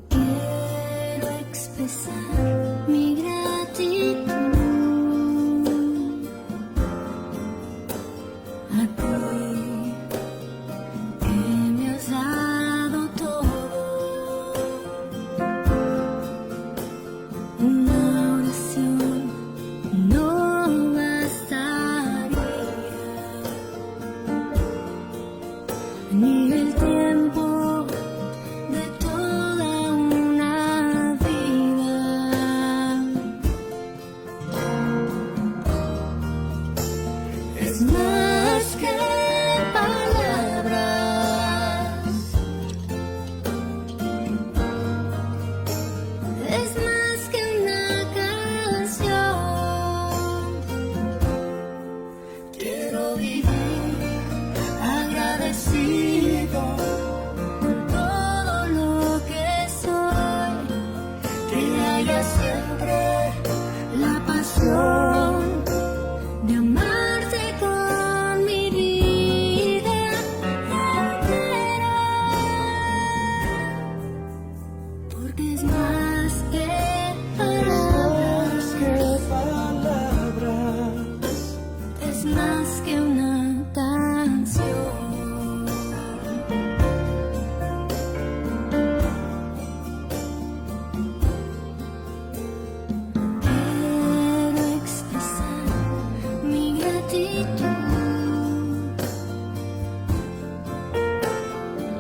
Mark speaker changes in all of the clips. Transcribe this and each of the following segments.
Speaker 1: Quiero expresar mi gratitud a ti, que me has dado todo. Una oración no bastaría, ni el tiempo de toda una vida. Es más que palabras, es más que una canción. Quiero vivir agradecido con todo lo que soy, que haya siempre la pasión de amarte con mi vida entera, porque es más que palabras, es más que una canción. Quiero expresar mi gratitud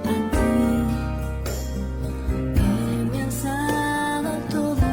Speaker 1: a ti, que me has dado todo.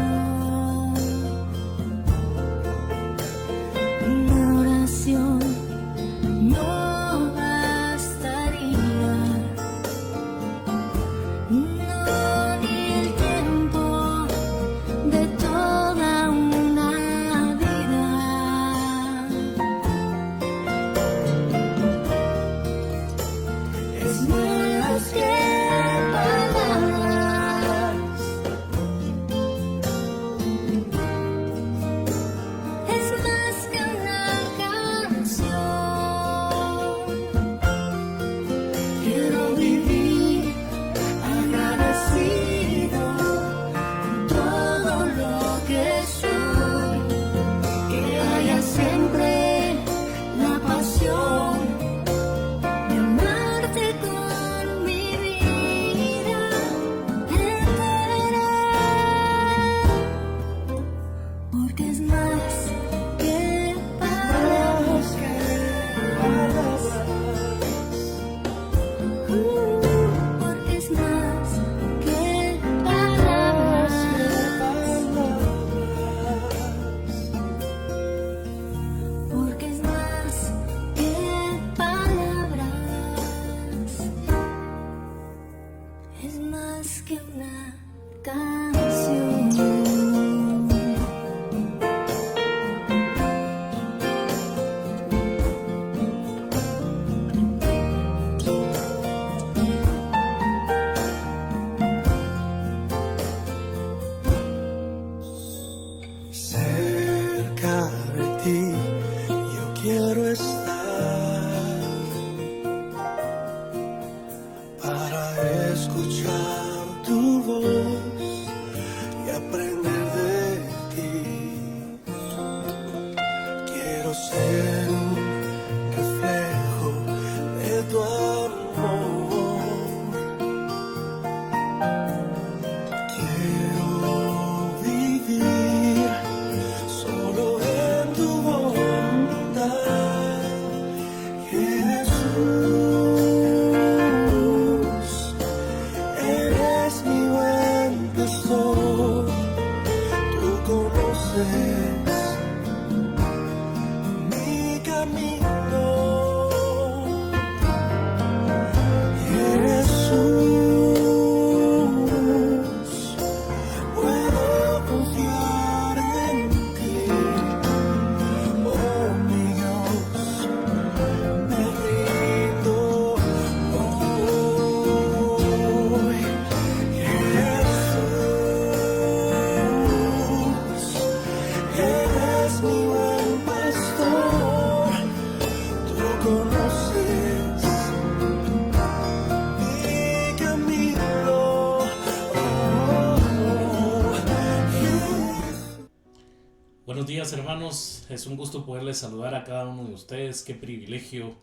Speaker 2: buenos días, hermanos. Es un gusto poderles saludar a cada uno de ustedes. Qué privilegio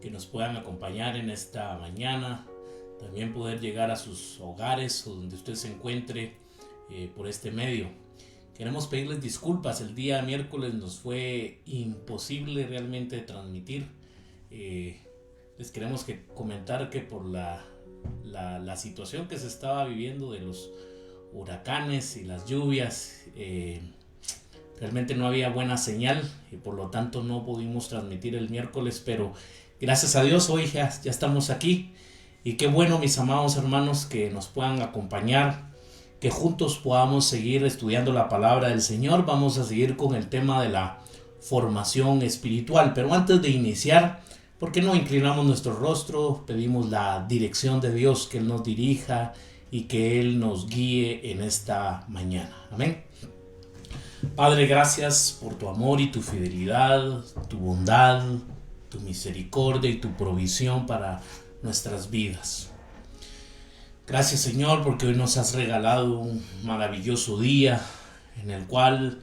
Speaker 2: que nos puedan acompañar en esta mañana. También poder llegar a sus hogares o donde usted se encuentre por este medio. Queremos pedirles disculpas. El día miércoles nos fue imposible realmente transmitir. Les queremos comentar que por la situación que se estaba viviendo de los huracanes y las lluvias, realmente no había buena señal y por lo tanto no pudimos transmitir el miércoles, pero gracias a Dios hoy ya estamos aquí y qué bueno, mis amados hermanos, que nos puedan acompañar, que juntos podamos seguir estudiando la palabra del Señor. Vamos a seguir con el tema de la formación espiritual, pero antes de iniciar, ¿por qué no inclinamos nuestro rostro? Pedimos la dirección de Dios, que Él nos dirija y que Él nos guíe en esta mañana. Amén. Padre, gracias por tu amor y tu fidelidad, tu bondad, tu misericordia y tu provisión para nuestras vidas. Gracias, Señor, porque hoy nos has regalado un maravilloso día en el cual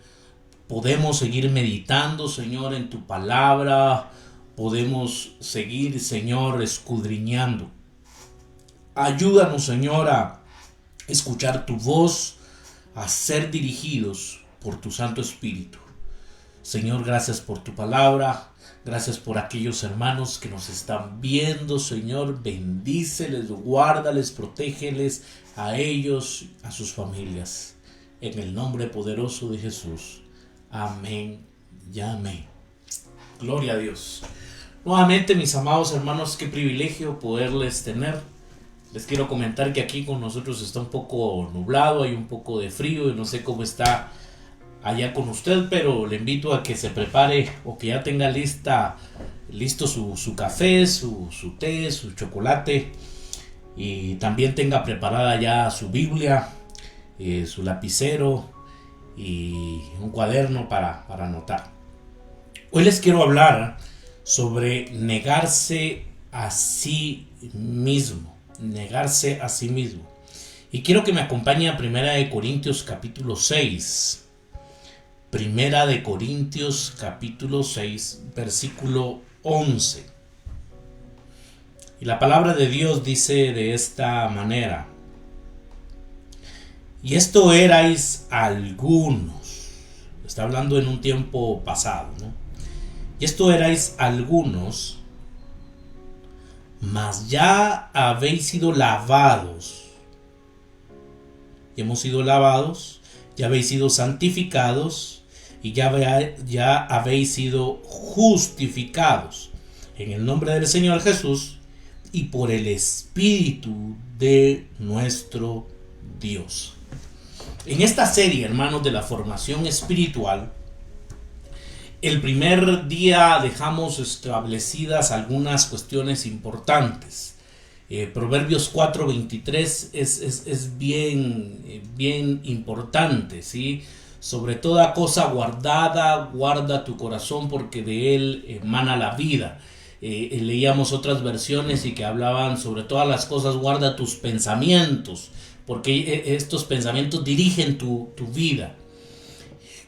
Speaker 2: podemos seguir meditando, Señor, en tu palabra. Podemos seguir, Señor, escudriñando. Ayúdanos, Señor, a escuchar tu voz, a ser dirigidos por tu Santo Espíritu. Señor, gracias por tu palabra. Gracias por aquellos hermanos que nos están viendo, Señor. Bendíceles, guárdales, protégeles a ellos, a sus familias. En el nombre poderoso de Jesús. Amén y amén. Gloria a Dios. Nuevamente, mis amados hermanos, qué privilegio poderles tener. Les quiero comentar que aquí con nosotros está un poco nublado, hay un poco de frío y no sé cómo está allá con usted, pero le invito a que se prepare o que ya tenga listo su café, su té, su chocolate, y también tenga preparada ya su Biblia, su lapicero y un cuaderno para anotar. Hoy les quiero hablar sobre negarse a sí mismo. Negarse a sí mismo. Y quiero que me acompañe a 1 Corintios capítulo 6. 1 Corintios capítulo 6, versículo 11. Y la palabra de Dios dice de esta manera: y esto erais algunos. Está hablando en un tiempo pasado, ¿no? Y esto erais algunos, mas ya habéis sido lavados. Y hemos sido lavados, ya habéis sido santificados y ya habéis sido justificados en el nombre del Señor Jesús y por el Espíritu de nuestro Dios. En esta serie, hermanos, de la formación espiritual, el primer día dejamos establecidas algunas cuestiones importantes. Proverbios 4:23 es bien importante, ¿sí? Sobre toda cosa guardada, guarda tu corazón porque de él emana la vida. Leíamos otras versiones y que hablaban sobre todas las cosas, guarda tus pensamientos, porque estos pensamientos dirigen tu vida.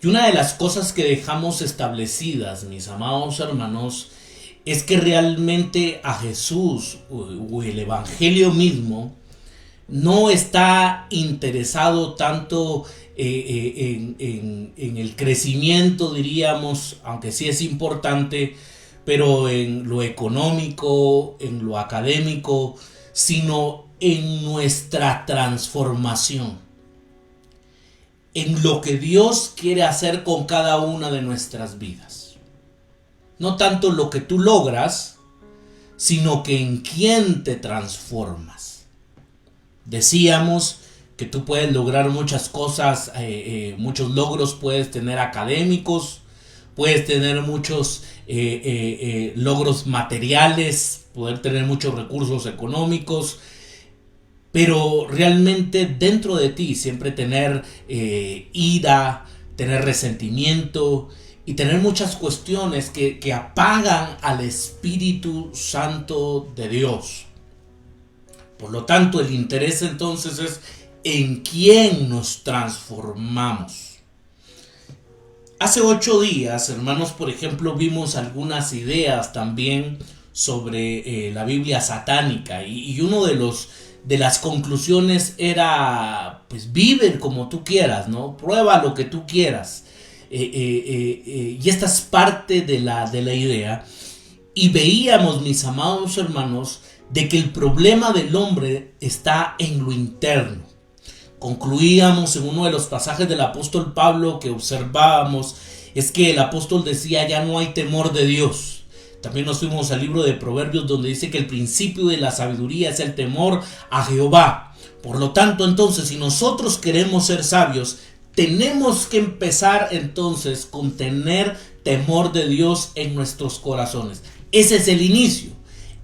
Speaker 2: Y una de las cosas que dejamos establecidas, mis amados hermanos, es que realmente a Jesús o el Evangelio mismo no está interesado tanto en el crecimiento, diríamos, aunque sí es importante, pero en lo económico, en lo académico, sino en nuestra transformación. En lo que Dios quiere hacer con cada una de nuestras vidas. No tanto lo que tú logras, sino que en quién te transformas. Decíamos que tú puedes lograr muchas cosas, muchos logros puedes tener académicos, puedes tener muchos logros materiales, poder tener muchos recursos económicos, pero realmente dentro de ti siempre tener ira, tener resentimiento y tener muchas cuestiones que apagan al Espíritu Santo de Dios. Por lo tanto, el interés entonces es en quién nos transformamos. Hace 8 días, hermanos, por ejemplo, vimos algunas ideas también sobre la Biblia satánica y uno de las conclusiones era, pues vive como tú quieras, ¿no? Prueba lo que tú quieras. Y esta es parte de la idea. Y veíamos, mis amados hermanos, de que el problema del hombre está en lo interno. Concluíamos en uno de los pasajes del apóstol Pablo que observábamos, es que el apóstol decía: ya no hay temor de Dios. También nos fuimos al libro de Proverbios, donde dice que el principio de la sabiduría es el temor a Jehová. Por lo tanto, entonces, si nosotros queremos ser sabios, tenemos que empezar entonces con tener temor de Dios en nuestros corazones. Ese es el inicio,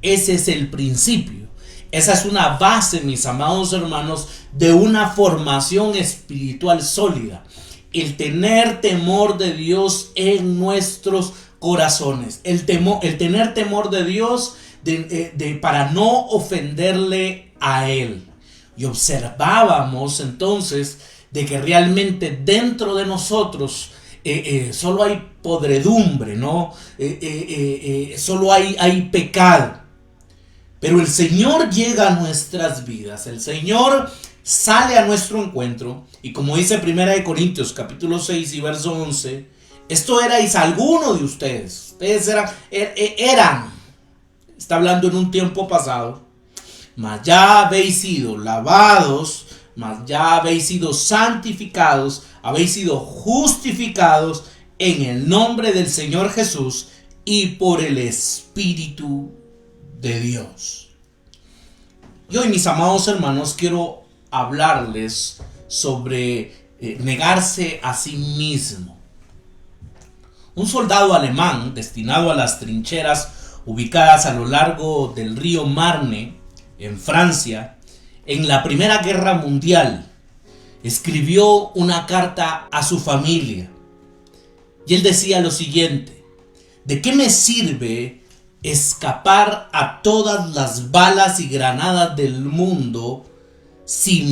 Speaker 2: ese es el principio. Esa es una base, mis amados hermanos, de una formación espiritual sólida. El tener temor de Dios en nuestros corazones. El tener temor de Dios para no ofenderle a Él. Y observábamos entonces de que realmente dentro de nosotros solo hay podredumbre, ¿no? Solo hay pecado. Pero el Señor llega a nuestras vidas, el Señor sale a nuestro encuentro, y como dice 1 Corintios capítulo 6 y verso 11, esto erais alguno de ustedes eran, está hablando en un tiempo pasado, mas ya habéis sido lavados, mas ya habéis sido santificados, habéis sido justificados en el nombre del Señor Jesús y por el Espíritu de Dios. Y hoy, mis amados hermanos, quiero hablarles sobre negarse a sí mismo. Un soldado alemán destinado a las trincheras ubicadas a lo largo del río Marne, en Francia, en la Primera Guerra Mundial, escribió una carta a su familia. Y él decía lo siguiente: ¿de qué me sirve escapar a todas las balas y granadas del mundo si es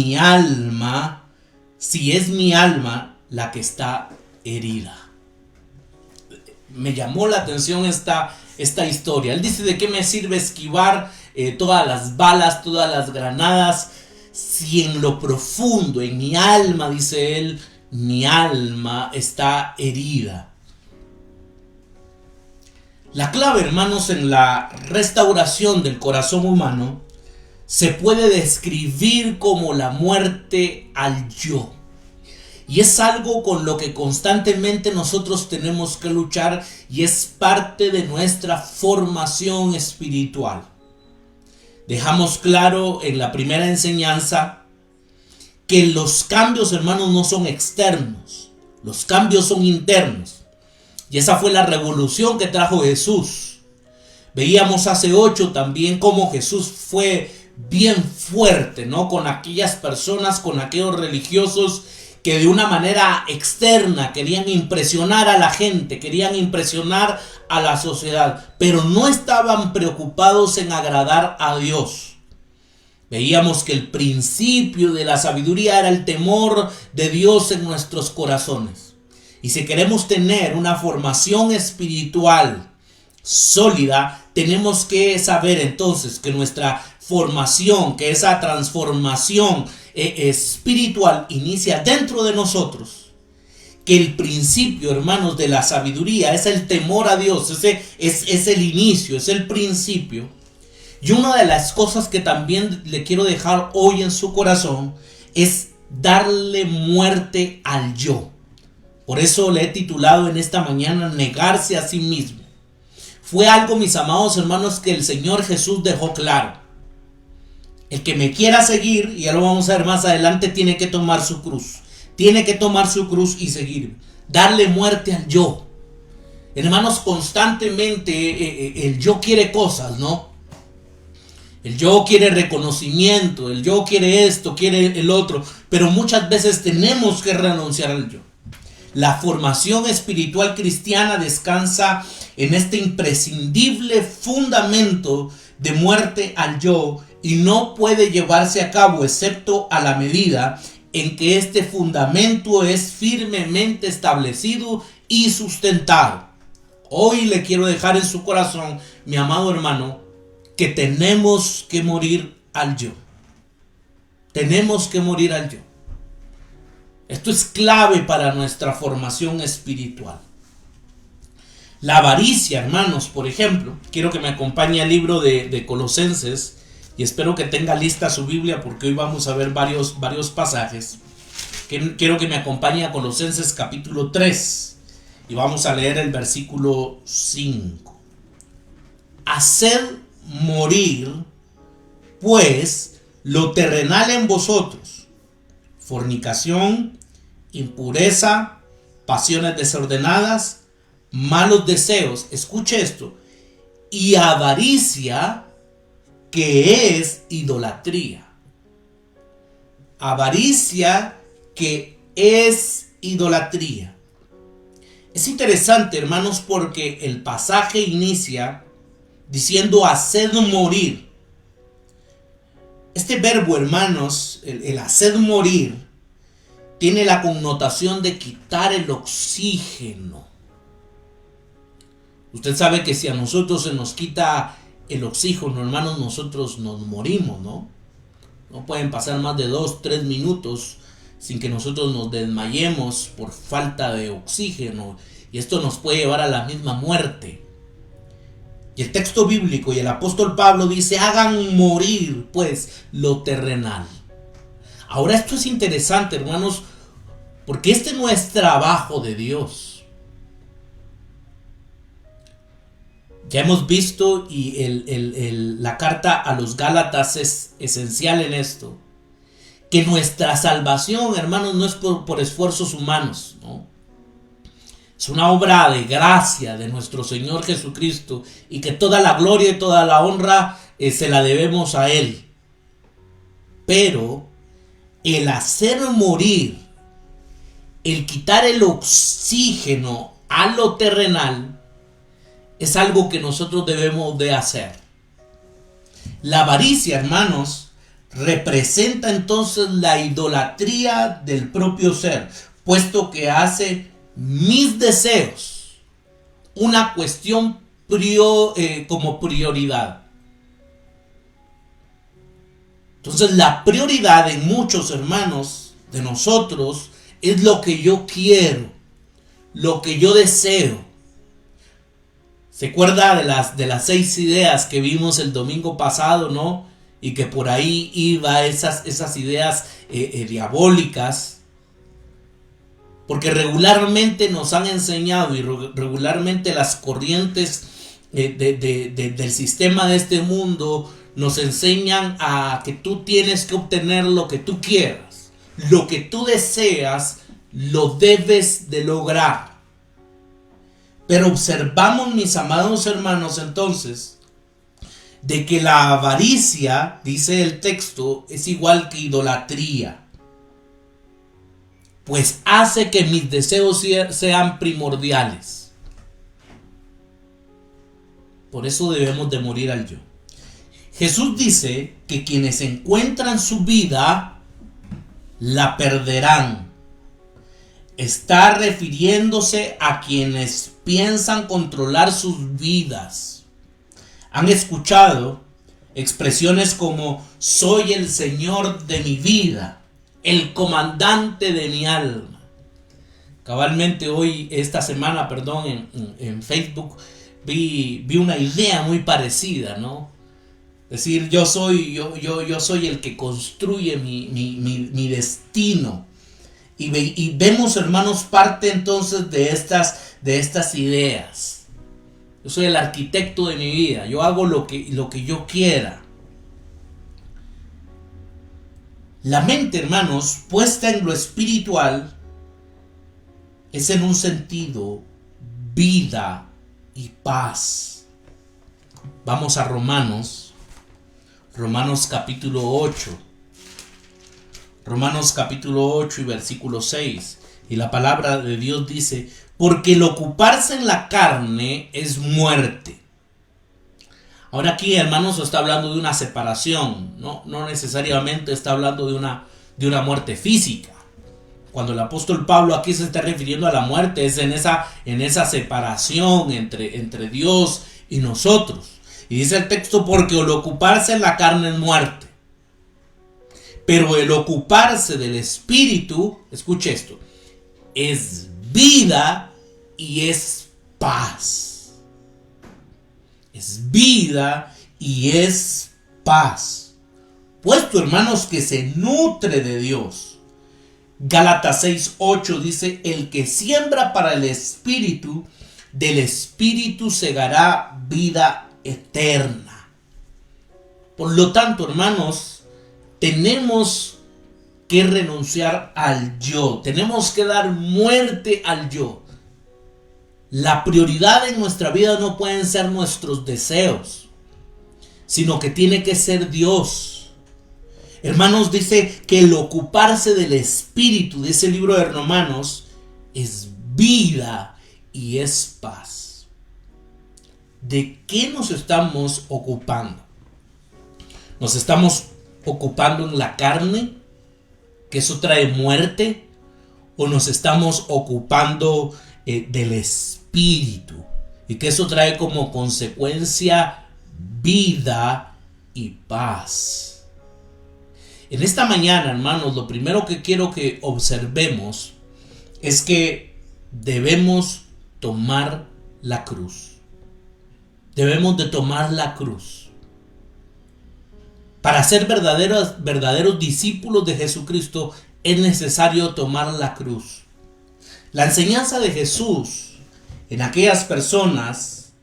Speaker 2: mi alma la que está herida? Me llamó la atención esta historia. Él dice: ¿de qué me sirve esquivar todas las balas, todas las granadas, si en lo profundo, en mi alma, dice él, mi alma está herida? La clave, hermanos, en la restauración del corazón humano se puede describir como la muerte al yo. Y es algo con lo que constantemente nosotros tenemos que luchar, y es parte de nuestra formación espiritual. Dejamos claro en la primera enseñanza que los cambios, hermanos, no son externos, los cambios son internos. Y esa fue la revolución que trajo Jesús. Veíamos hace 8 también cómo Jesús fue bien fuerte, ¿no? Con aquellas personas, con aquellos religiosos que de una manera externa querían impresionar a la gente, querían impresionar a la sociedad, pero no estaban preocupados en agradar a Dios. Veíamos que el principio de la sabiduría era el temor de Dios en nuestros corazones. Y si queremos tener una formación espiritual sólida, tenemos que saber entonces que nuestra formación, que esa transformación espiritual inicia dentro de nosotros. Que el principio, hermanos, de la sabiduría es el temor a Dios. Ese es el inicio, es el principio. Y una de las cosas que también le quiero dejar hoy en su corazón es darle muerte al yo. Por eso le he titulado en esta mañana: negarse a sí mismo. Fue algo, mis amados hermanos, que el Señor Jesús dejó claro. El que me quiera seguir, y ya lo vamos a ver más adelante, tiene que tomar su cruz. Tiene que tomar su cruz y seguir. Darle muerte al yo. Hermanos, constantemente el yo quiere cosas, ¿no? El yo quiere reconocimiento, el yo quiere esto, quiere el otro. Pero muchas veces tenemos que renunciar al yo. La formación espiritual cristiana descansa en este imprescindible fundamento de muerte al yo, y no puede llevarse a cabo excepto a la medida en que este fundamento es firmemente establecido y sustentado. Hoy le quiero dejar en su corazón, mi amado hermano, que tenemos que morir al yo. Tenemos que morir al yo. Esto es clave para nuestra formación espiritual. La avaricia, hermanos, por ejemplo, quiero que me acompañe al libro de Colosenses y espero que tenga lista su Biblia porque hoy vamos a ver varios pasajes. Quiero que me acompañe a Colosenses capítulo 3 y vamos a leer el versículo 5. Haced morir, pues, lo terrenal en vosotros: fornicación, impureza, pasiones desordenadas, malos deseos, escuche esto, y avaricia, que es idolatría. Avaricia, que es idolatría. Es interesante, hermanos, porque el pasaje inicia diciendo haced morir. Este verbo, hermanos, el hacer morir, tiene la connotación de quitar el oxígeno. Usted sabe que si a nosotros se nos quita el oxígeno, hermanos, nosotros nos morimos, ¿no? No pueden pasar más de 2-3 minutos sin que nosotros nos desmayemos por falta de oxígeno. Y esto nos puede llevar a la misma muerte. Y el texto bíblico y el apóstol Pablo dice: hagan morir, pues, lo terrenal. Ahora esto es interesante, hermanos, porque este no es trabajo de Dios. Ya hemos visto, y la carta a los Gálatas es esencial en esto, que nuestra salvación, hermanos, no es por esfuerzos humanos, ¿no? Es una obra de gracia de nuestro Señor Jesucristo, y que toda la gloria y toda la honra se la debemos a Él. Pero el hacer morir, el quitar el oxígeno a lo terrenal, es algo que nosotros debemos de hacer. La avaricia, hermanos, representa entonces la idolatría del propio ser, puesto que hace mis deseos una cuestión como prioridad. Entonces la prioridad en muchos, hermanos, de nosotros es lo que yo quiero, lo que yo deseo. ¿Se acuerda de las 6 ideas que vimos el domingo pasado, no? Y que por ahí iba esas ideas diabólicas. Porque regularmente nos han enseñado, y regularmente las corrientes del sistema de este mundo nos enseñan a que tú tienes que obtener lo que tú quieras. Lo que tú deseas lo debes de lograr. Pero observamos, mis amados hermanos, entonces, de que la avaricia, dice el texto, es igual que idolatría, pues hace que mis deseos sean primordiales. Por eso debemos de morir al yo. Jesús dice que quienes encuentran su vida la perderán. Está refiriéndose a quienes piensan controlar sus vidas. Han escuchado expresiones como: soy el Señor de mi vida, el comandante de mi alma. Cabalmente hoy, esta semana, en Facebook vi una idea muy parecida, ¿no? Es decir, yo soy el que construye mi destino. Y vemos, hermanos, parte entonces de estas ideas. Yo soy el arquitecto de mi vida. Yo hago lo que yo quiera. La mente, hermanos, puesta en lo espiritual, es en un sentido vida y paz. Vamos a Romanos capítulo 8. Romanos capítulo 8 y versículo 6. Y la palabra de Dios dice: porque el ocuparse en la carne es muerte. Ahora aquí, hermanos, está hablando de una separación, no necesariamente está hablando de de una muerte física. Cuando el apóstol Pablo aquí se está refiriendo a la muerte, es en esa separación entre Dios y nosotros. Y dice el texto, porque el ocuparse en la carne es muerte, pero el ocuparse del espíritu, escuche esto, es vida y es paz. Es vida y es paz. Puesto, hermanos, que se nutre de Dios. Gálatas 6:8 dice, el que siembra para el espíritu, del espíritu segará vida eterna. Por lo tanto, hermanos, tenemos que renunciar al yo. Tenemos que dar muerte al yo. La prioridad en nuestra vida no pueden ser nuestros deseos, sino que tiene que ser Dios. Hermanos, dice que el ocuparse del espíritu de ese libro de Romanos es vida y es paz. ¿De qué nos estamos ocupando? ¿Nos estamos ocupando en la carne, que eso trae muerte? ¿O nos estamos ocupando del espíritu, y que eso trae como consecuencia vida y paz? En esta mañana, hermanos, lo primero que quiero que observemos es que debemos tomar la cruz. Debemos de tomar la cruz. Para ser verdaderos discípulos de Jesucristo es necesario tomar la cruz. La enseñanza de Jesús en aquellas personas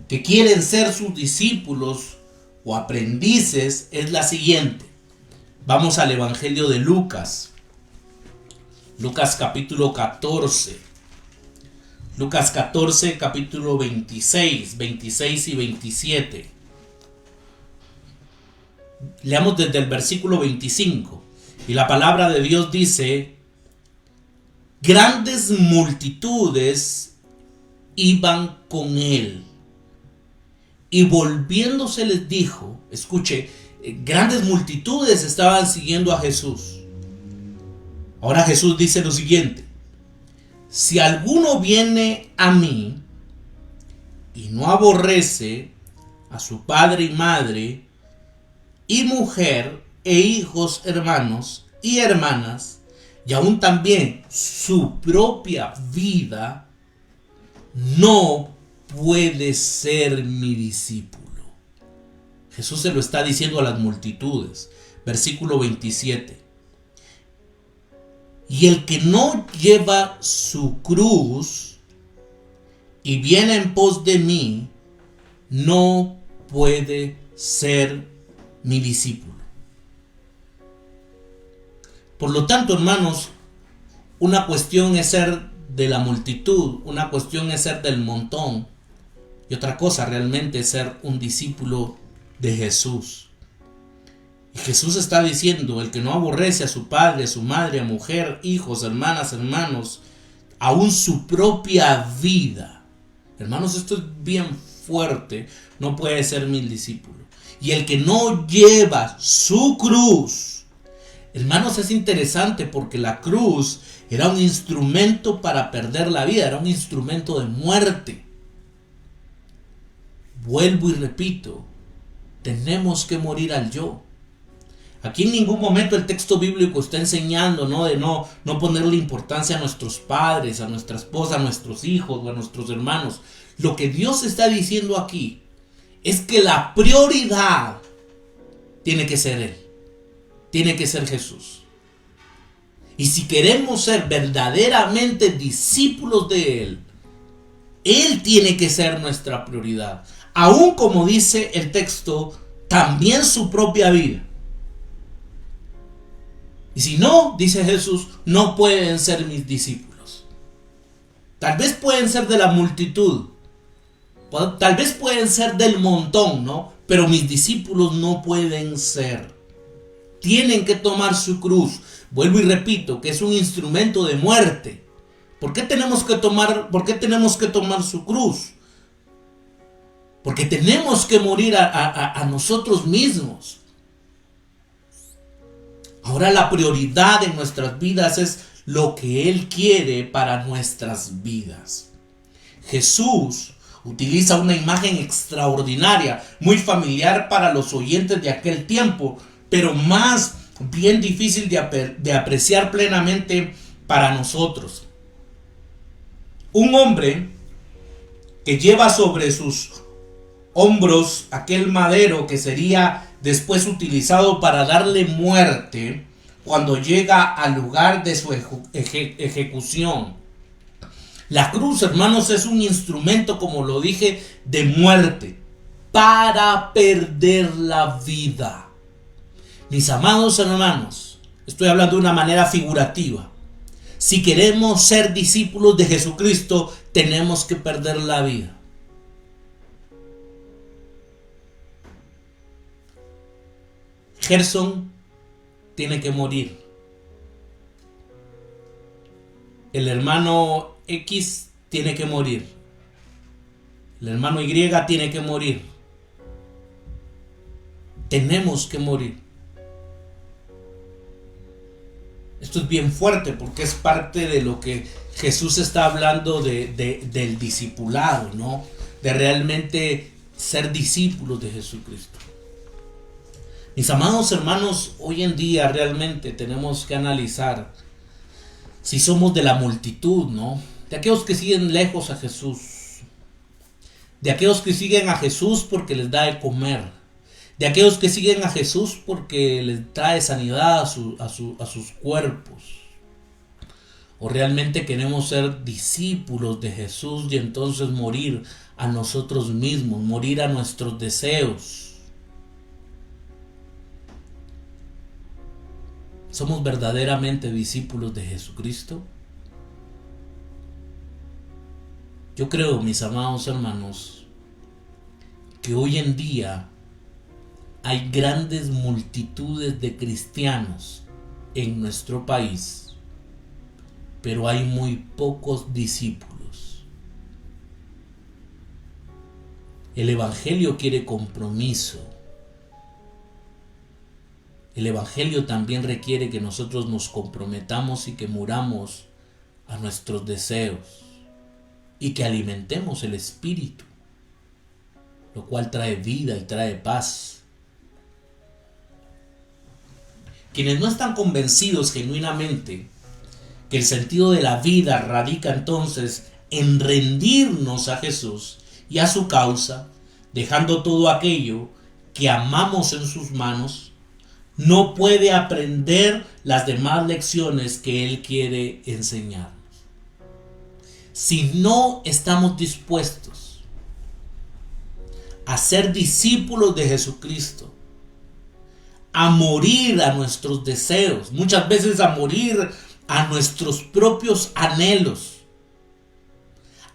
Speaker 2: que quieren ser sus discípulos o aprendices es la siguiente. Vamos al Evangelio de Lucas. Lucas capítulo 14. Lucas 14, capítulo 26 y 27. Leamos desde el versículo 25. Y la palabra de Dios dice: grandes multitudes iban con él. Y volviéndose les dijo, escuche, grandes multitudes estaban siguiendo a Jesús. Ahora Jesús dice lo siguiente: si alguno viene a mí y no aborrece a su padre y madre, y mujer, e hijos, hermanos y hermanas, y aún también su propia vida, no puede ser mi discípulo. Jesús se lo está diciendo a las multitudes. Versículo 27. Y el que no lleva su cruz y viene en pos de mí, no puede ser mi discípulo. Por lo tanto, hermanos, una cuestión es ser de la multitud, una cuestión es ser del montón, y otra cosa realmente es ser un discípulo de Jesús. Y Jesús está diciendo: el que no aborrece a su padre, a su madre, a mujer, hijos, hermanas, hermanos, aún su propia vida. Hermanos, esto es bien fuerte. No puede ser mi discípulo. Y el que no lleva su cruz. Hermanos, es interesante porque la cruz era un instrumento para perder la vida. Era un instrumento de muerte. Vuelvo y repito. Tenemos que morir al yo. Aquí en ningún momento el texto bíblico está enseñando, de no ponerle importancia a nuestros padres, a nuestra esposa, a nuestros hijos o a nuestros hermanos. Lo que Dios está diciendo aquí es que la prioridad tiene que ser Él. Tiene que ser Jesús. Y si queremos ser verdaderamente discípulos de Él tiene que ser nuestra prioridad. Aún como dice el texto, también su propia vida. Y si no, dice Jesús, no pueden ser mis discípulos. Tal vez pueden ser de la multitud. Tal vez pueden ser del montón, pero mis discípulos no pueden ser. Tienen que tomar su cruz. Vuelvo y repito que es un instrumento de muerte. ¿Por qué tenemos que tomar su cruz? Porque tenemos que morir a nosotros mismos. Ahora la prioridad en nuestras vidas es lo que Él quiere para nuestras vidas. Jesús utiliza una imagen extraordinaria, muy familiar para los oyentes de aquel tiempo, pero más bien difícil de apreciar plenamente para nosotros. Un hombre que lleva sobre sus hombros aquel madero que sería después utilizado para darle muerte cuando llega al lugar de su ejecución. La cruz, hermanos, es un instrumento, como lo dije, de muerte para perder la vida. Mis amados hermanos, estoy hablando de una manera figurativa. Si queremos ser discípulos de Jesucristo, tenemos que perder la vida. Gerson tiene que morir. El hermano X tiene que morir. El hermano Y tiene que morir. Tenemos que morir. Esto es bien fuerte porque es parte de lo que Jesús está hablando del discipulado, ¿no? De realmente ser discípulos de Jesucristo. Mis amados hermanos, hoy en día realmente tenemos que analizar si somos de la multitud, ¿no? De aquellos que siguen lejos a Jesús. De aquellos que siguen a Jesús porque les da de comer. De aquellos que siguen a Jesús porque les trae sanidad a sus cuerpos. O realmente queremos ser discípulos de Jesús y entonces morir a nosotros mismos, morir a nuestros deseos. ¿Somos verdaderamente discípulos de Jesucristo? Yo creo, mis amados hermanos, que hoy en día hay grandes multitudes de cristianos en nuestro país, pero hay muy pocos discípulos. El Evangelio quiere compromiso. El Evangelio también requiere que nosotros nos comprometamos y que muramos a nuestros deseos y que alimentemos el Espíritu, lo cual trae vida y trae paz. Quienes no están convencidos genuinamente que el sentido de la vida radica entonces en rendirnos a Jesús y a su causa, dejando todo aquello que amamos en sus manos, no puede aprender las demás lecciones que Él quiere enseñarnos. Si no estamos dispuestos a ser discípulos de Jesucristo, a morir a nuestros deseos, muchas veces a morir a nuestros propios anhelos,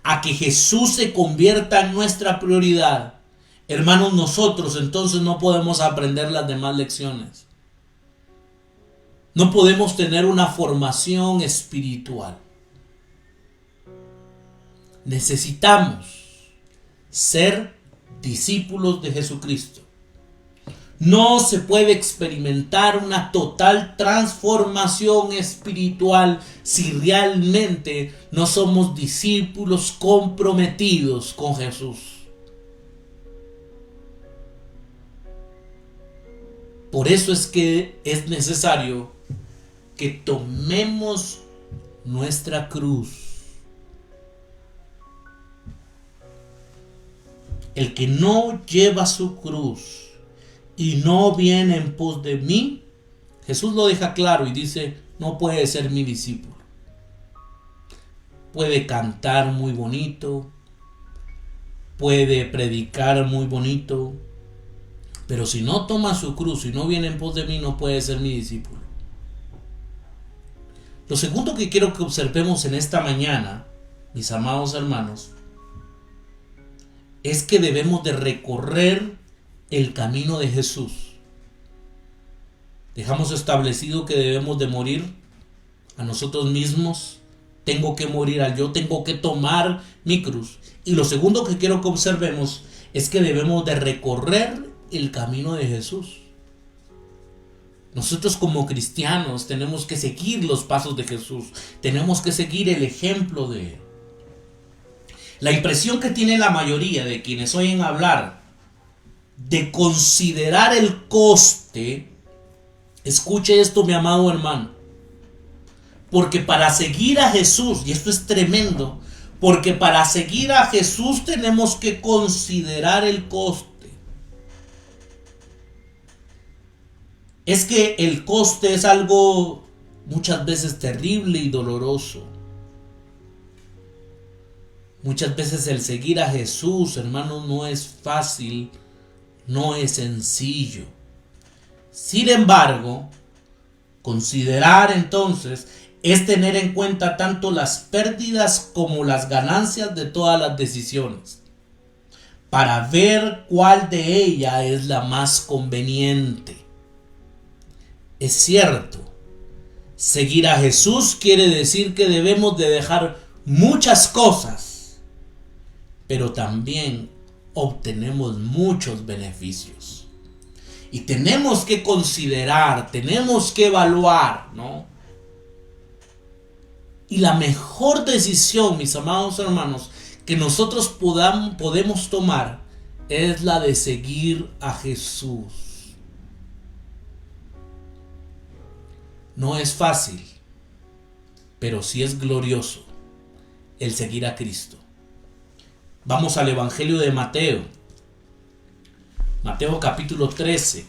Speaker 2: a que Jesús se convierta en nuestra prioridad, hermanos, nosotros entonces no podemos aprender las demás lecciones. No podemos tener una formación espiritual. Necesitamos ser discípulos de Jesucristo. No se puede experimentar una total transformación espiritual si realmente no somos discípulos comprometidos con Jesús. Por eso es que es necesario que tomemos nuestra cruz. El que no lleva su cruz y no viene en pos de mí, Jesús lo deja claro y dice, no puede ser mi discípulo. Puede cantar muy bonito, puede predicar muy bonito, pero si no toma su cruz y no viene en pos de mí, no puede ser mi discípulo. Lo segundo que quiero que observemos en esta mañana, mis amados hermanos, es que debemos de recorrer el camino de Jesús. Dejamos establecido que debemos de morir a nosotros mismos. Tengo que morir al yo, tengo que tomar mi cruz. Y lo segundo que quiero que observemos es que debemos de recorrer el camino de Jesús. Nosotros como cristianos tenemos que seguir los pasos de Jesús. Tenemos que seguir el ejemplo de Él. La impresión que tiene la mayoría de quienes oyen hablar de considerar el coste, escuche esto, mi amado hermano, porque para seguir a Jesús, y esto es tremendo, porque para seguir a Jesús tenemos que considerar el coste. Es que el coste es algo muchas veces terrible y doloroso. Muchas veces el seguir a Jesús, hermano, no es fácil, no es sencillo. Sin embargo, considerar entonces es tener en cuenta tanto las pérdidas como las ganancias de todas las decisiones, para ver cuál de ellas es la más conveniente. Es cierto, seguir a Jesús quiere decir que debemos de dejar muchas cosas, pero también obtenemos muchos beneficios. Y tenemos que considerar, tenemos que evaluar, ¿no? Y la mejor decisión, mis amados hermanos, que nosotros podemos tomar es la de seguir a Jesús. No es fácil, pero sí es glorioso el seguir a Cristo. Vamos al Evangelio de Mateo. Mateo capítulo 13.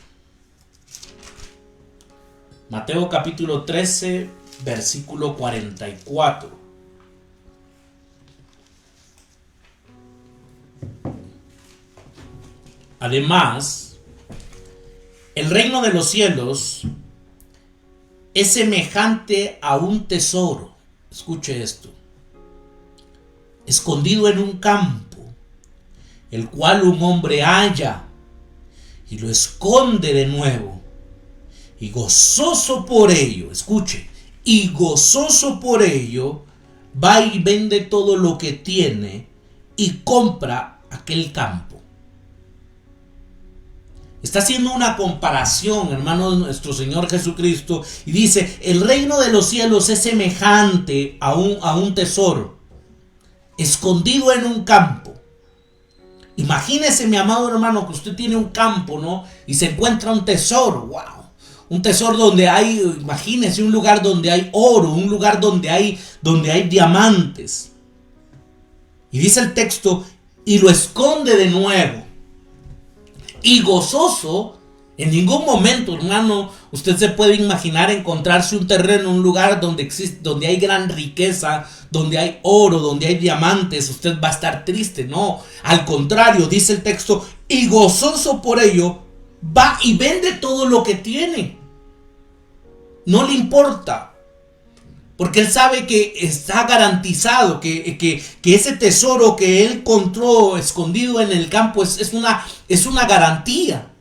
Speaker 2: Mateo capítulo 13, versículo 44. Además, el reino de los cielos es semejante a un tesoro. Escuche esto. Escondido en un campo, el cual un hombre halla y lo esconde de nuevo. Y gozoso por ello, escuche, y gozoso por ello, va y vende todo lo que tiene y compra aquel campo. Está haciendo una comparación, hermanos, nuestro Señor Jesucristo, y dice, el reino de los cielos es semejante a un tesoro escondido en un campo. Imagínese, mi amado hermano, que usted tiene un campo, ¿no? Y se encuentra un tesoro, wow. Un tesoro donde hay, imagínese, un lugar donde hay oro, un lugar donde hay diamantes. Y dice el texto, y lo esconde de nuevo. Y gozoso, en ningún momento, hermano, usted se puede imaginar encontrarse un terreno, un lugar donde hay gran riqueza, donde hay oro, donde hay diamantes, usted va a estar triste. No, al contrario, dice el texto, y gozoso por ello, va y vende todo lo que tiene. No le importa, porque él sabe que está garantizado, que ese tesoro que él encontró escondido en el campo es una garantía.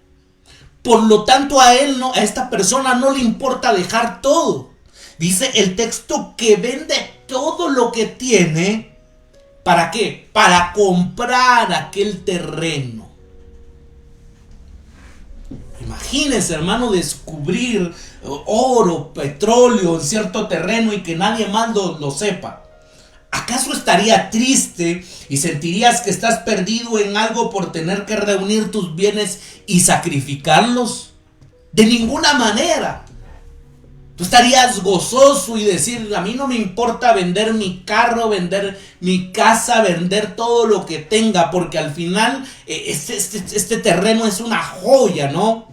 Speaker 2: Por lo tanto, a esta persona no le importa dejar todo. Dice el texto que vende todo lo que tiene. ¿Para qué? Para comprar aquel terreno. Imagínense, hermano, descubrir oro, petróleo en cierto terreno y que nadie más lo sepa. ¿Acaso estaría triste y sentirías que estás perdido en algo por tener que reunir tus bienes y sacrificarlos? De ninguna manera. Tú estarías gozoso y decir, a mí no me importa vender mi carro, vender mi casa, vender todo lo que tenga, porque al final este terreno es una joya, ¿no?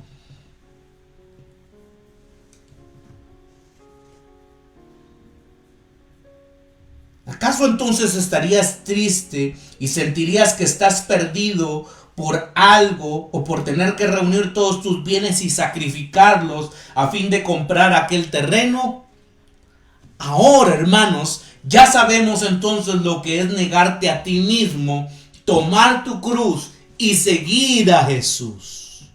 Speaker 2: ¿Acaso entonces estarías triste y sentirías que estás perdido por algo o por tener que reunir todos tus bienes y sacrificarlos a fin de comprar aquel terreno? Ahora, hermanos, ya sabemos entonces lo que es negarte a ti mismo, tomar tu cruz y seguir a Jesús.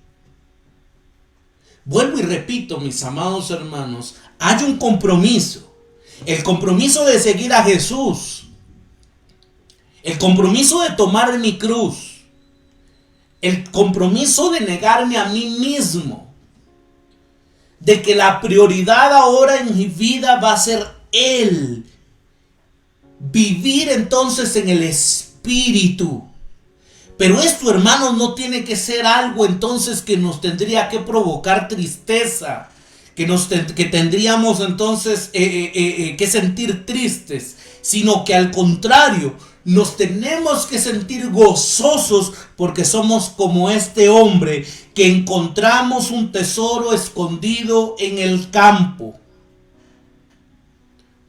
Speaker 2: Vuelvo y repito, mis amados hermanos, hay un compromiso. El compromiso de seguir a Jesús. El compromiso de tomar mi cruz. El compromiso de negarme a mí mismo. de que la prioridad ahora en mi vida va a ser Él. Vivir entonces en el Espíritu. Pero esto, hermanos, no tiene que ser algo entonces que nos tendría que provocar tristeza, que tendríamos entonces que sentir tristes, sino que al contrario, nos tenemos que sentir gozosos porque somos como este hombre que encontramos un tesoro escondido en el campo.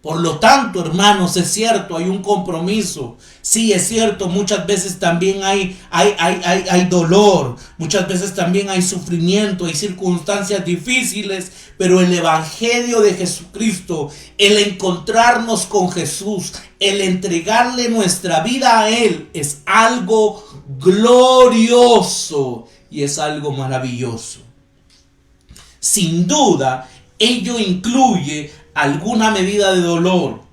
Speaker 2: Por lo tanto, hermanos, es cierto, hay un compromiso. Sí, es cierto, muchas veces también hay dolor, muchas veces también hay sufrimiento, hay circunstancias difíciles, pero el Evangelio de Jesucristo, el encontrarnos con Jesús, el entregarle nuestra vida a Él, es algo glorioso y es algo maravilloso. Sin duda, ello incluye alguna medida de dolor,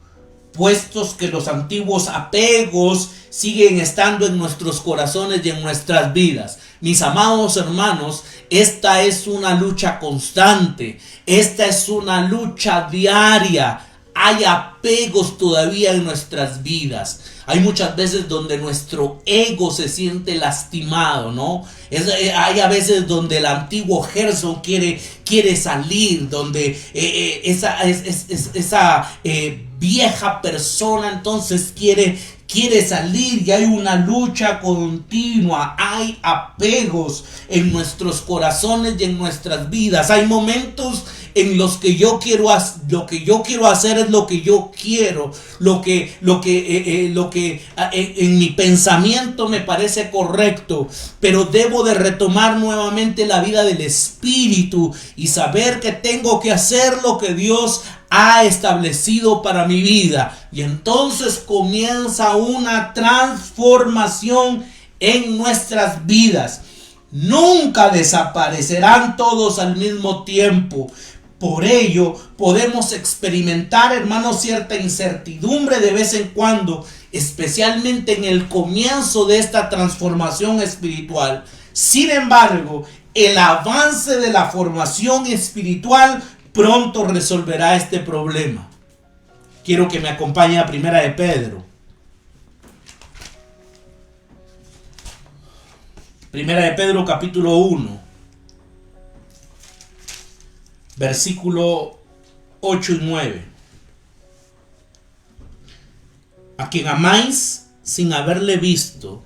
Speaker 2: puestos que los antiguos apegos siguen estando en nuestros corazones y en nuestras vidas. Mis amados hermanos, esta es una lucha constante, esta es una lucha diaria. Hay apegos todavía en nuestras vidas. Hay muchas veces donde nuestro ego se siente lastimado, ¿no? Hay a veces donde el antiguo Gerson quiere salir, donde esa vieja persona entonces quiere salir y hay una lucha continua. Hay apegos en nuestros corazones y en nuestras vidas. Hay momentos en los que lo que yo quiero hacer es lo que yo quiero, lo que en mi pensamiento me parece correcto, pero debo de retomar nuevamente la vida del Espíritu y saber que tengo que hacer lo que Dios ha establecido para mi vida. Y entonces comienza una transformación en nuestras vidas. Nunca desaparecerán todos al mismo tiempo. Por ello podemos experimentar, hermanos, cierta incertidumbre de vez en cuando, especialmente en el comienzo de esta transformación espiritual. Sin embargo, el avance de la formación espiritual pronto resolverá este problema. Quiero que me acompañe a Primera de Pedro. Primera de Pedro capítulo 1. Versículo 8 y 9. A quien amáis sin haberle visto,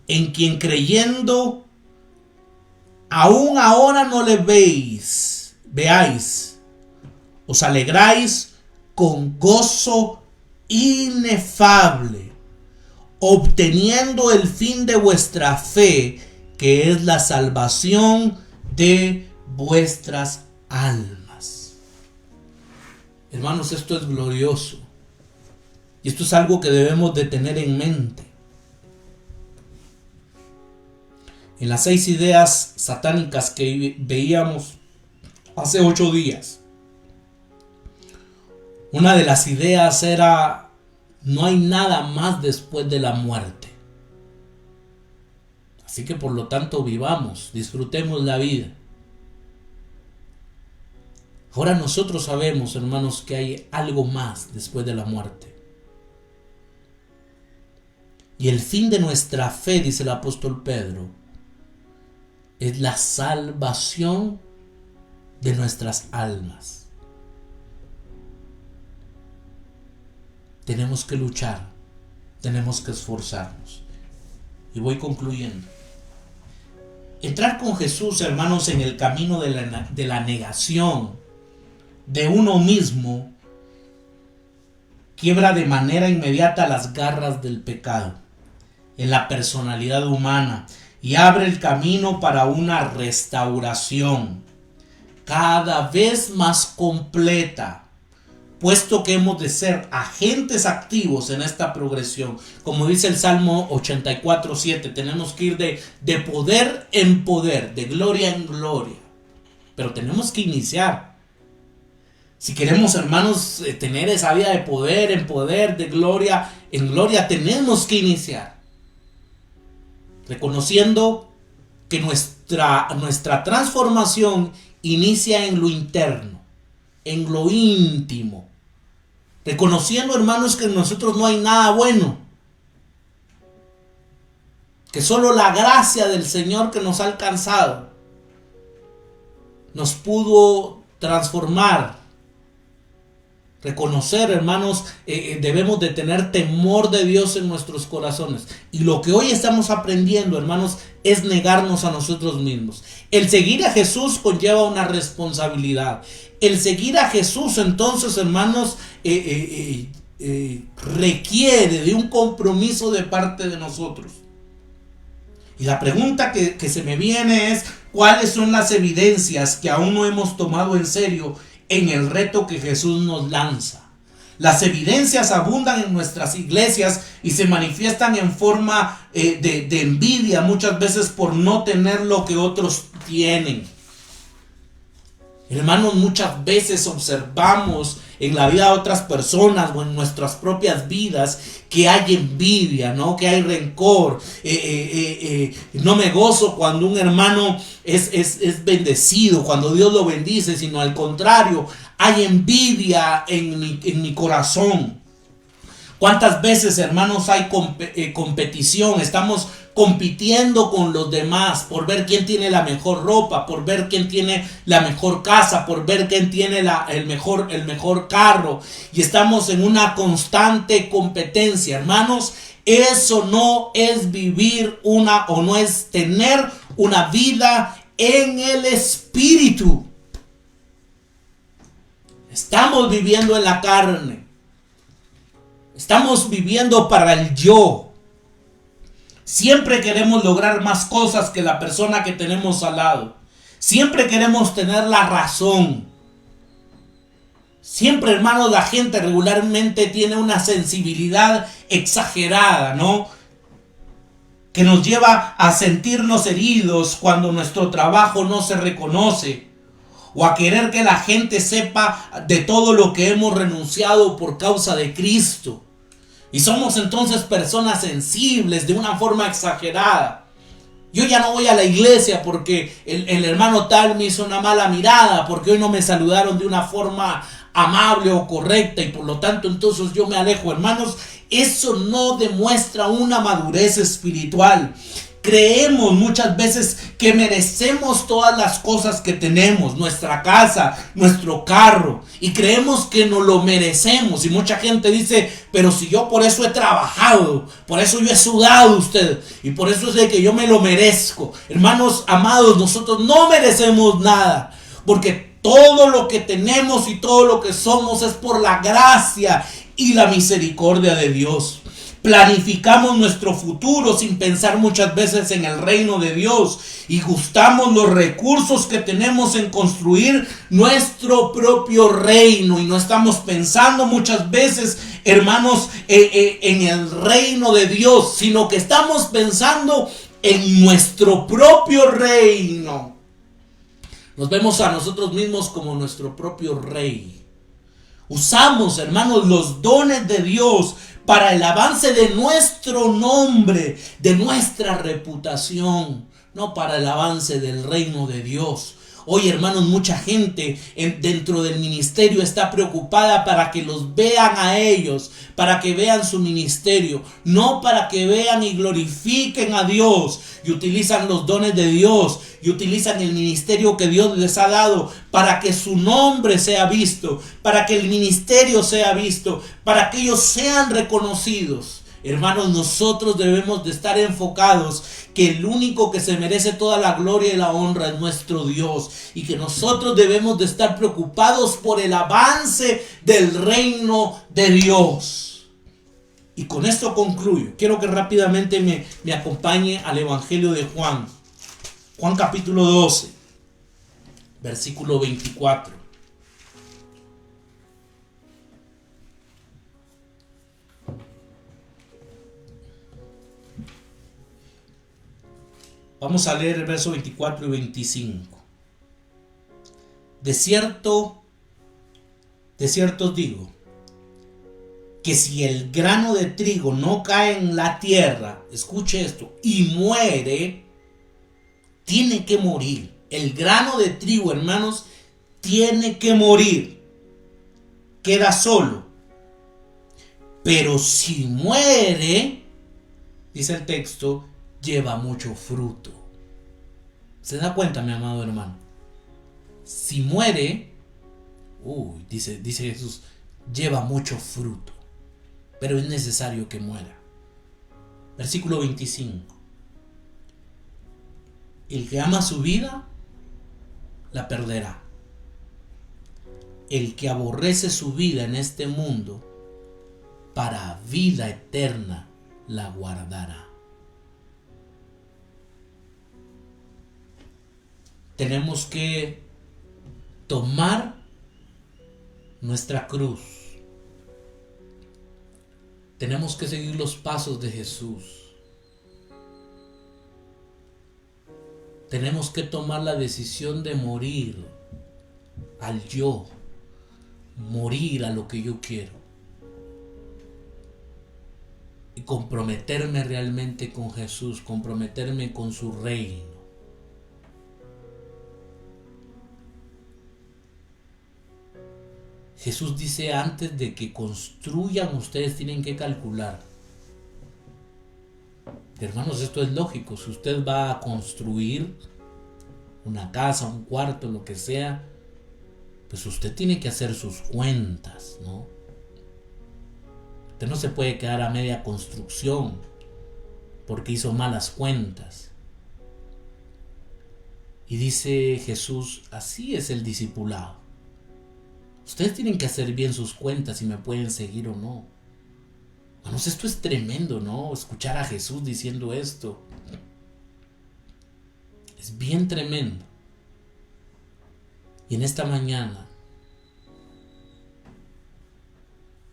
Speaker 2: en quien creyendo aún ahora no le veáis, os alegráis con gozo inefable, obteniendo el fin de vuestra fe, que es la salvación de vuestras almas. Hermanos, esto es glorioso. Y esto es algo que debemos de tener en mente. En las 6 ideas satánicas que veíamos hace 8 días, una de las ideas era: no hay nada más después de la muerte. Así que por lo tanto vivamos, disfrutemos la vida. Ahora nosotros sabemos, hermanos, que hay algo más después de la muerte. Y el fin de nuestra fe, dice el apóstol Pedro, es la salvación de nuestras almas. Tenemos que luchar, tenemos que esforzarnos. Y voy concluyendo. Entrar con Jesús, hermanos, en el camino de la negación de uno mismo, quiebra de manera inmediata las garras del pecado en la personalidad humana y abre el camino para una restauración cada vez más completa, puesto que hemos de ser agentes activos en esta progresión. Como dice el Salmo 84:7, tenemos que ir de poder en poder, de gloria en gloria. Pero tenemos que iniciar. Si queremos, hermanos, tener esa vida de poder en poder, de gloria en gloria, tenemos que iniciar. Reconociendo que nuestra transformación inicia en lo interno, en lo íntimo. Reconociendo, hermanos, que en nosotros no hay nada bueno. Que solo la gracia del Señor que nos ha alcanzado nos pudo transformar. Reconocer, hermanos, debemos de tener temor de Dios en nuestros corazones. Y lo que hoy estamos aprendiendo, hermanos, es negarnos a nosotros mismos. El seguir a Jesús conlleva una responsabilidad. El seguir a Jesús, entonces, hermanos, requiere de un compromiso de parte de nosotros. Y la pregunta que se me viene es: ¿cuáles son las evidencias que aún no hemos tomado en serio en el reto que Jesús nos lanza? Las evidencias abundan en nuestras iglesias y se manifiestan en forma de envidia, muchas veces por no tener lo que otros tienen. Hermanos, muchas veces observamos en la vida de otras personas o en nuestras propias vidas que hay envidia, ¿no? Que hay rencor. No me gozo cuando un hermano es bendecido, cuando Dios lo bendice, sino al contrario, hay envidia en mi corazón. ¿Cuántas veces, hermanos, hay competición? Estamos compitiendo con los demás por ver quién tiene la mejor ropa, por ver quién tiene la mejor casa, por ver quién tiene el mejor carro. Y estamos en una constante competencia, hermanos. Eso no es vivir no es tener una vida en el Espíritu. Estamos viviendo en la carne. Estamos viviendo para el yo. Siempre queremos lograr más cosas que la persona que tenemos al lado. Siempre queremos tener la razón. Siempre, hermanos, la gente regularmente tiene una sensibilidad exagerada, ¿no? Que nos lleva a sentirnos heridos cuando nuestro trabajo no se reconoce. O a querer que la gente sepa de todo lo que hemos renunciado por causa de Cristo. Y somos entonces personas sensibles de una forma exagerada. Yo ya no voy a la iglesia porque el hermano tal me hizo una mala mirada, porque hoy no me saludaron de una forma amable o correcta y por lo tanto entonces yo me alejo. Hermanos, eso no demuestra una madurez espiritual. Creemos muchas veces que merecemos todas las cosas que tenemos, nuestra casa, nuestro carro, y creemos que nos lo merecemos. Y mucha gente dice: pero si yo por eso he trabajado, por eso yo he sudado usted, y por eso es de que yo me lo merezco. Hermanos amados, nosotros no merecemos nada, porque todo lo que tenemos y todo lo que somos es por la gracia y la misericordia de Dios. Planificamos nuestro futuro sin pensar muchas veces en el reino de Dios y gastamos los recursos que tenemos en construir nuestro propio reino y no estamos pensando muchas veces, hermanos, en el reino de Dios, sino que estamos pensando en nuestro propio reino. Nos vemos a nosotros mismos como nuestro propio rey. Usamos, hermanos, los dones de Dios para el avance de nuestro nombre, de nuestra reputación, no para el avance del reino de Dios. Hoy, hermanos, mucha gente dentro del ministerio está preocupada para que los vean a ellos, para que vean su ministerio, no para que vean y glorifiquen a Dios. Y utilizan los dones de Dios y utilizan el ministerio que Dios les ha dado para que su nombre sea visto, para que el ministerio sea visto, para que ellos sean reconocidos. Hermanos, nosotros debemos de estar enfocados que el único que se merece toda la gloria y la honra es nuestro Dios, y que nosotros debemos de estar preocupados por el avance del reino de Dios. Y con esto concluyo. Quiero que rápidamente me acompañe al Evangelio de Juan. Juan capítulo 12, versículo 24. Vamos a leer el verso 24 y 25. De cierto os digo, que si el grano de trigo no cae en la tierra, escuche esto, y muere, tiene que morir. El grano de trigo, hermanos, tiene que morir. Queda solo. Pero si muere, dice el texto, lleva mucho fruto. ¿Se da cuenta, mi amado hermano? Si muere, dice Jesús, lleva mucho fruto. Pero es necesario que muera. Versículo 25. El que ama su vida, la perderá. El que aborrece su vida en este mundo, para vida eterna la guardará. Tenemos que tomar nuestra cruz. Tenemos que seguir los pasos de Jesús. Tenemos que tomar la decisión de morir al yo, morir a lo que yo quiero y comprometerme realmente con Jesús, comprometerme con su reino. Jesús dice: antes de que construyan, ustedes tienen que calcular. Hermanos, esto es lógico. Si usted va a construir una casa, un cuarto, lo que sea, pues usted tiene que hacer sus cuentas, ¿no? Usted no se puede quedar a media construcción porque hizo malas cuentas. Y dice Jesús: así es el discipulado. Ustedes tienen que hacer bien sus cuentas si me pueden seguir o no. Hermanos, esto es tremendo, ¿no? Escuchar a Jesús diciendo esto. Es bien tremendo. Y en esta mañana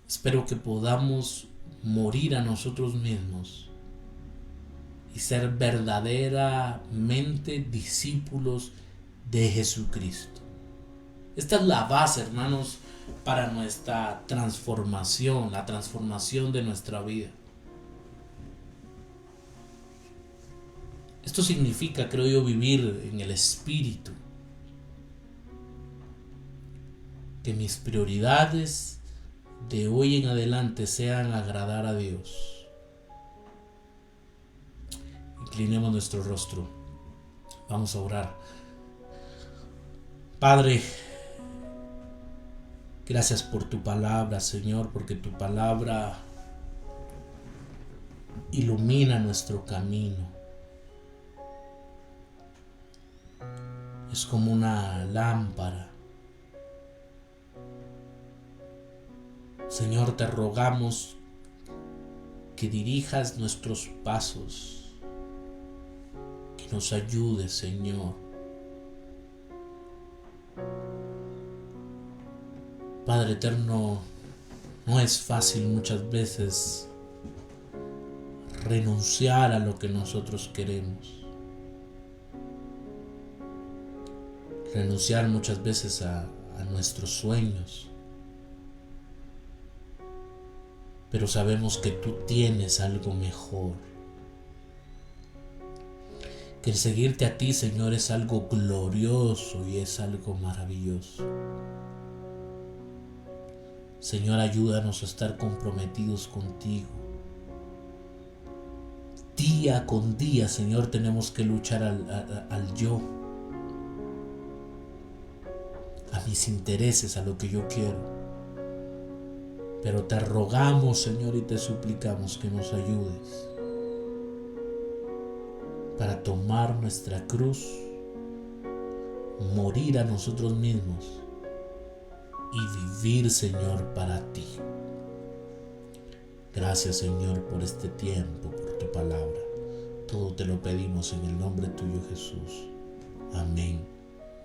Speaker 2: espero que podamos morir a nosotros mismos y ser verdaderamente discípulos de Jesucristo. Esta es la base, hermanos, para nuestra transformación, la transformación de nuestra vida. Esto significa, creo yo, vivir en el Espíritu. Que mis prioridades de hoy en adelante sean agradar a Dios. Inclinemos nuestro rostro. Vamos a orar. Padre, gracias por tu palabra, Señor, porque tu palabra ilumina nuestro camino. Es como una lámpara. Señor, te rogamos que dirijas nuestros pasos, que nos ayudes, Señor. Padre eterno, no es fácil muchas veces renunciar a lo que nosotros queremos. Renunciar muchas veces a nuestros sueños. Pero sabemos que tú tienes algo mejor. Que el seguirte a ti, Señor, es algo glorioso y es algo maravilloso. Señor, ayúdanos a estar comprometidos contigo. Día con día, Señor, tenemos que luchar al yo, a mis intereses, a lo que yo quiero. Pero te rogamos, Señor, y te suplicamos que nos ayudes para tomar nuestra cruz, morir a nosotros mismos y vivir, Señor, para ti. Gracias, Señor, por este tiempo, por tu palabra. Todo te lo pedimos en el nombre tuyo, Jesús. Amén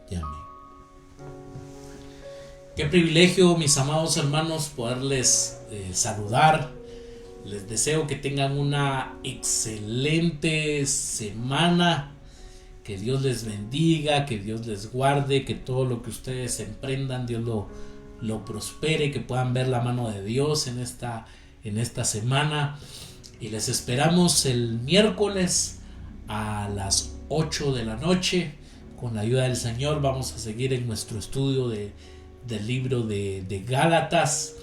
Speaker 2: y amén. Qué privilegio, mis amados hermanos, poderles saludar. Les deseo que tengan una excelente semana. Que Dios les bendiga, que Dios les guarde, que todo lo que ustedes emprendan, Dios lo prospere, que puedan ver la mano de Dios en esta semana. Y les esperamos el miércoles a las 8 de la noche. Con la ayuda del Señor vamos a seguir en nuestro estudio del libro de Gálatas.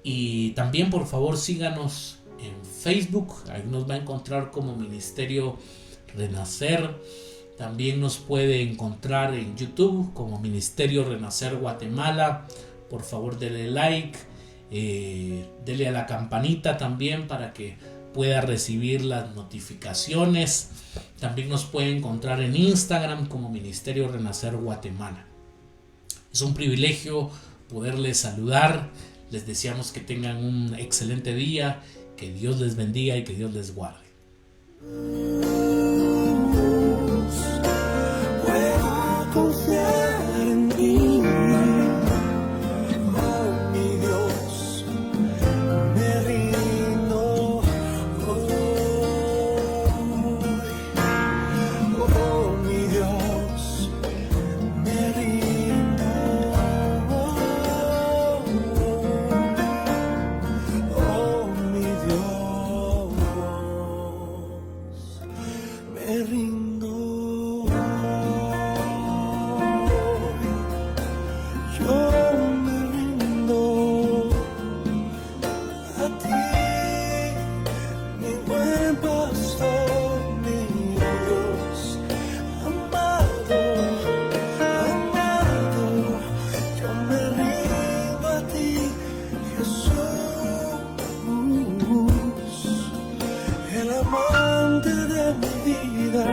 Speaker 2: Y también por favor síganos en Facebook, ahí nos va a encontrar como Ministerio Renacer. También nos puede encontrar en YouTube como Ministerio Renacer Guatemala. Por favor dele like, dele a la campanita también para que pueda recibir las notificaciones. También nos puede encontrar en Instagram como Ministerio Renacer Guatemala. Es un privilegio poderles saludar. Les deseamos que tengan un excelente día, que Dios les bendiga y que Dios les guarde.
Speaker 3: Puedo confiar en ti, oh mi Dios, me rindo hoy, oh mi Dios, me rindo, oh mi Dios, me rindo. Yo me rindo a ti, mi buen pastor, mi Dios, amado, amado. Yo me rindo a ti, Jesús, el amante de mi vida.